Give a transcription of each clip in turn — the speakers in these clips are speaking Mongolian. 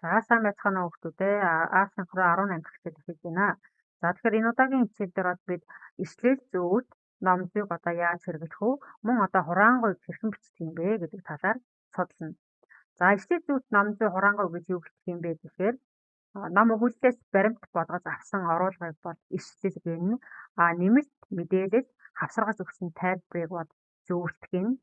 За сайн байцгаана уу хүмүүс ээ. А-синхрон 18 дахь хичээл эхэлж байна. За тэгэхээр энэ удаагийн хичээл дээр бол бид эшлэл зүйд номжийг одоо яаж хэрэглэх вэ? Мөн одоо хураангуйг хэрхэн бичих юм бэ гэдэг талаар судална. За эшлэл зүйд номжийн хураангуй гэж юу гэх юм бэ гэхээр ном өгүүллээс баримт болгож авсан оруулгыг бол эшлэл гэнэ. Нэмэлт мэдээлэл хавсаргаж өгсөн тайлбарыг бол зөвлөлт гэнэ.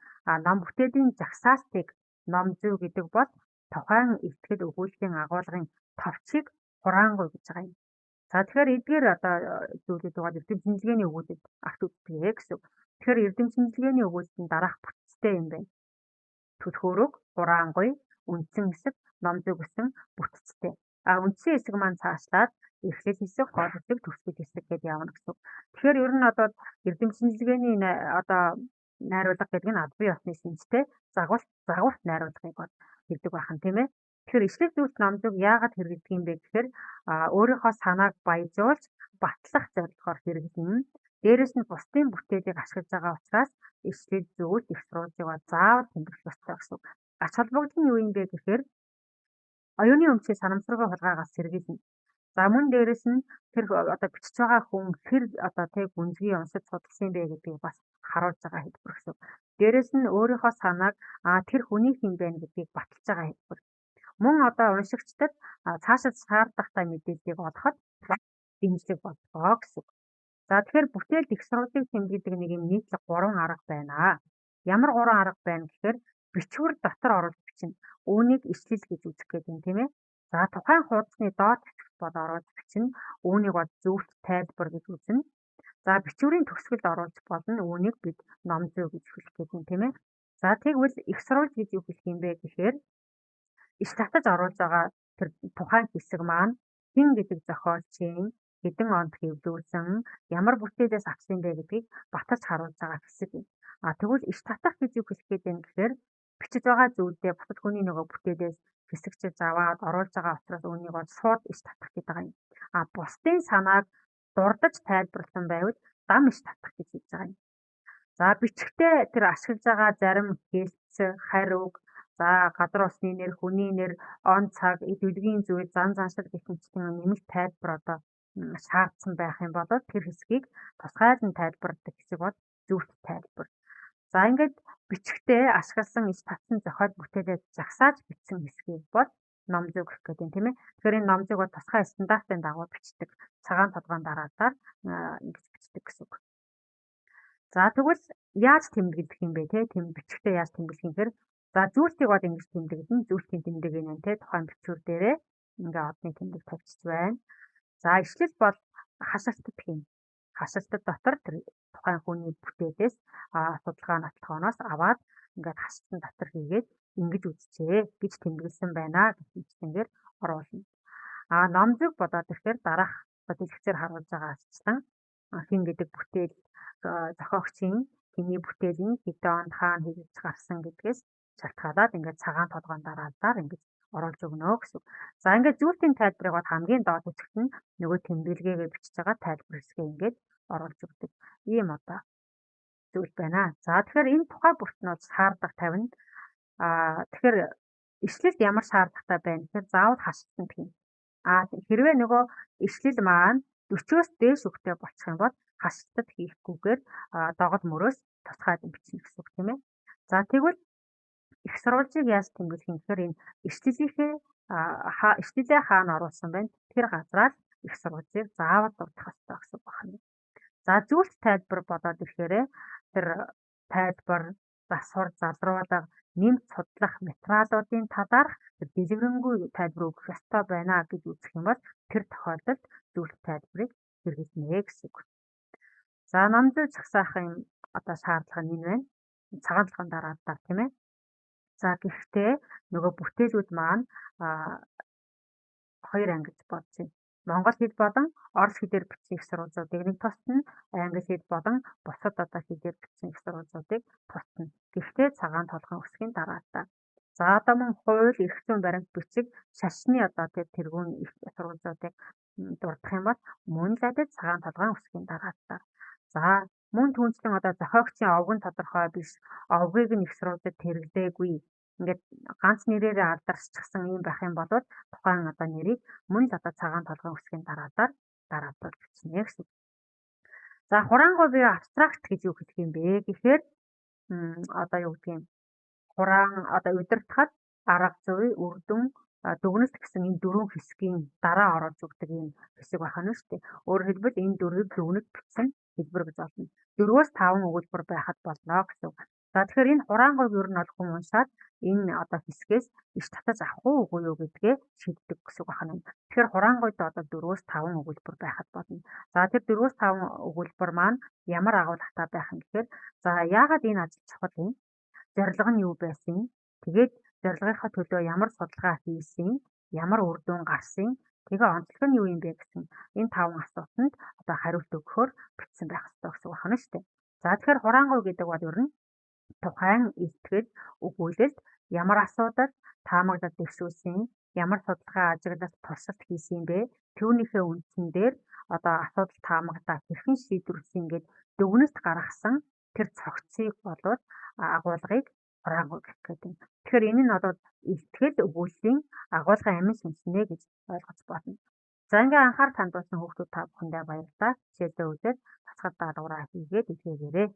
Ном бүтээлийн жагсаалтыг ном зүй гэдэг бол тухайн ихтгэл өгүүллийн агуулгын товчийг хураангуй гэж байгаа юм. За тэгэхээр эдгээр одоо зүйлүүд бол эрдэм шинжилгээний өгүүлэлд авч үздэг гэсэн. Тэгэхээр эрдэм шинжилгээний өгүүлэлт нь дараах бүтцтэй юм байна. Түлхүүрэг, хураангуй, үндсэн хэсэг, ном зүй гэсэн бүтцтэй. Үндсэн хэсэг маань цаашлаад эхлэл хэсэг, гол хэсэг, төгсгөл хэсэг гэдээ явна гэсэн. Тэгэхээр ер нь одоо эрдэм шинжилгээний одоо найруулга гэдэг нь аль бие усны шинжтэй загварт найруулгыг бол хэлдэг байна тийм ээ. Тэгэхээр эшлэл зүйлс номжийг яагаад хэрэглэдэг юм бэ гэхээр өөрийнхөө санааг баяжуулж батлах зорилгоор хэрэглэнэ. Дээрээс нь бусдын бүтээлийг ашиглаж байгаа учраас эшлэл зүйлс их сурвалжийг бол заавал тэмдэглэх ёстой гэсэн. Ач холбогдол нь юу юм бэ гэхээр оюуны өмчийн санамсаргүй хулгайгаас сэргийлнэ. За мөн дээрээс нь тэр одоо бичиж байгаа хүн хэр одоо тэг гүнзгий уншиж судалсан бэ гэдгийг бас харуулж байгаа хэлбэр гэсэн. Дээрээс нь өөрийнхөө санааг тэр хүний хэм бэ гэдгийг баталж байгаа хэлбэр. Мөн одоо уншигчдад цаашид шаардлагатай мэдээллийг олоход дэмжлэг болгоо гэсэн. За тэгэхээр бүтээл их сурвалжийг тэмдэглэдэг нэг юм нийтлэг 3 арга байна. Ямар 3 арга байна гэхээр бичвэр дотор оруулж бичнэ. Үүнийг эшлэл гэж үзэх гэдэг юм тийм ээ. За тухайн хуудасны доод хэсэгт бол оруулж бичнэ. Үүнийг бол зөвлөлт тайлбар гэж үзнэ. За бичвэрийн төгсгөлд оруулж болно. Үүнийг бид ном зүй гэж хэлэх гэдэг юм тийм ээ. За тэгвэл их сурвалж гэж юу хэлэх юм бэ гэхээр иш татаж оруулж байгаа тэр тухайн хэсэг маань хэн гэдэг зохиолчийн хэдэн онд хэвлүүлсэн ямар бүтээлээс авсан бэ гэдгийг баталж харуулж байгаа хэсэг юм. Тэгвэл иш татах гэж юу хэлэх гээд байна гэхээр бичиж байгаа зүйлдээ бусад хүний нөгөө бүтээлээс хэсэгчилж аваад оруулж байгаа учраас үүнийг бол шууд иш татах гэдэг юм. Бусдын санааг дурдж тайлбарласан байвал дам иш татах гэж хэлж байгаа юм. За бичгтээ тэр ашиглаж байгаа зарим хэлц, хариуг, за газар усны нэр, хүний нэр, он цаг, эдвэлгийн зүйл, зан заншил гэх мэтийн нэмэлт тайлбар одоо шаардсан байх юм бол тэр хэсгийг тусгайлан тайлбарладаг хэсэг бол зөвлөлт тайлбар. За ингээд бичгтээ ашигласан иш татсан зохиол бүтээлээ жагсааж бичсэн хэсгийг бол ном зүй гэх гэдэг юм тийм ээ. Тэгэхээр энэ ном зүйг бол тусгай стандартын дагуу бичдэг. Цагаан толгойн дараалал ингэж бичдэг гэсэн үг. За тэгвэл яаж тэмдэглэх юм бэ те? Бичгтээ яаж тэмдэглэх юм гэхээр за зүйлсийг бол ингэж тэмдэглэн зүйлсийн тэмдэг юм те тухайн бичвэр дээрээ ингээ одны тэмдэг тавьчих байна. За эшлэл бол хашилтад хэм. Хашилтад дотор тэр тухайн хүний бүтээлээс судалгаа нотолгооноос аваад ингээд хашилтан дотор хийгээд ингэж үзчихээ гэж тэмдэглэсэн байна гэх мэтээр оруулна. Ном зүйг бодоод ирэхээр дараах дэлгэцээр харуулж байгаа ачлан хин гэдэг бүтээл зохиогчийн хэний бүтээл нь хэдэн онд хаана хийж гарсан гэдгээс шалтгаалаад ингээд цагаан толгойн дараалалаар ингэж оруулж өгнө гэсэн. За ингээд зүйлтийн тайлбарыг бол хамгийн доод хэсэгт нь нөгөө тэмдэглэгээ бичиж байгаа тайлбар хэсгээ ингээд оруулж өгдөг. Ийм одоо зүйл байна. За тэгэхээр энэ тухай бүрт нь шаардлага тавина. Тэгэхээр эшлэлд ямар шаардлагатай байна гэхээр заавал хашилтанд хэм. Хэрвээ нөгөө эшлэл маань 40-оос дээш үгтэй болчих юм бол хашилтад хийхгүйгээр догол мөрөөс тусгайлан бичнэ гэсэн үг тийм ээ. За тэгвэл их сурвалжийг яаж тэмдэглэх юм гэхээр энэ эшлэлээ хаана оруулсан байна? Тэр газраас их сурвалжийг заавал дурдах ёстой гэсэн үг байна. За зүйлс тайлбар бодоод ирэхээр тэр тайлбар, засвар, залруулга, нэмж судлах материалуудын талаарх дэлгэрэнгүй тайлбар өгөх ёстой байна гэж үзэх юм бол тэр тохиолдолд зүйлс тайлбарыг хэрэглэнэ гэсэн үг. За ном зүй жагсаахын одоо шаардлага нь энэ байна. Цагаан толгойн дараалал тийм ээ. За гэхдээ нөгөө бүтээлүүд маань хоёр ангиж бодсон. Монгол хэл болон орос хэлээр бичсэн их сурвалжуудыг нэг тусна, англи хэл болон бусад одоо хэлээр бичсэн их сурвалжуудыг тусна. Гэхдээ цагаан толгойн үсгийн дараалал. За одоо мөн хууль, эрх зүйн баримт бичиг, шашны одоо тэргүүн их сурвалжуудыг дурдах юм бол мөн л адил цагаан толгойн үсгийн дараалал. За мөн түүнчлэн одоо зохиогчийн овгон тодорхой биш, овгийг нь их сурвалжид хэрэглээгүй. ингээд ганц нэрээрээ алдаршчихсан юм байх юм бол тухайн одоо нэрийг мөн л одоо цагаан толгойн үсгийн дараалал дараалал бичнэ гэсэн. За хураангуй буюу абстракт гэж юу хэлэх юм бэ гэхээр одоо юу гэдгийг хураан одоо удирдахад арга зүй, үр дүн, дүгнэлт гэсэн энэ дөрвөн хэсгийн дараа ороод зүгдэг юм хэсэг байх нь шүү дээ. Өөрөөр хэлбэл энэ дөрвийг дүгнэлт бичсэн хэлбэр гэж болно. 4-5 өгүүлбэр байхад болно гэсэн үг. За тэгэхээр энэ хураангуйг ер нь бол хүн уншаад энэ одоо хэсгээс иш татаж авах уугүй юу гэдгээ шийддэг гэсэн үг байна. Тэгэхээр хураангуйд одоо 4-5 өгүүлбэр байхад болно. За тэр 4-5 өгүүлбэр маань ямар агуулгатай байх юм гэхээр за яагаад энэ ажил чухал юм? Зорилго нь юу байсан? Тэгээд зорилгынхаа төлөө ямар судалгаа хийсэн? Ямар үр дүн гарсан? Тэгээ онцлог нь юу юм бэ гэсэн энэ 5 асуултанд одоо хариулт өгөхөөр бичсэн байх ёстой гэсэн үг байна шүү дээ. За тэгэхээр хураангуй гэдэг бол ер нь тухайн ихтгэл өгүүлэлт ямар асуудал таамаглал дэвшүүлсэн, ямар судалгаа ажиглалт туршилт хийсэн бэ? Түүнийхээ үндсэн дээр одоо асуудал таамаглалаа хэрхэн шийдвэрлэсэн гээд дүгнэлт гаргасан тэр цогцыг болоод агуулгыг хураангуй гэх гэдэг. Тэгэхээр энэ нь одоо ихтгэл өгүүллийн агуулгын амин сүнснэ гэж ойлгож байна. За ингээ анхаарал хандуулсан хүүхдүүд та бүхэндээ баярлалаа. Хичээлдээ үзээд тасгал даалгавраа хийгээд илгээгээрэй.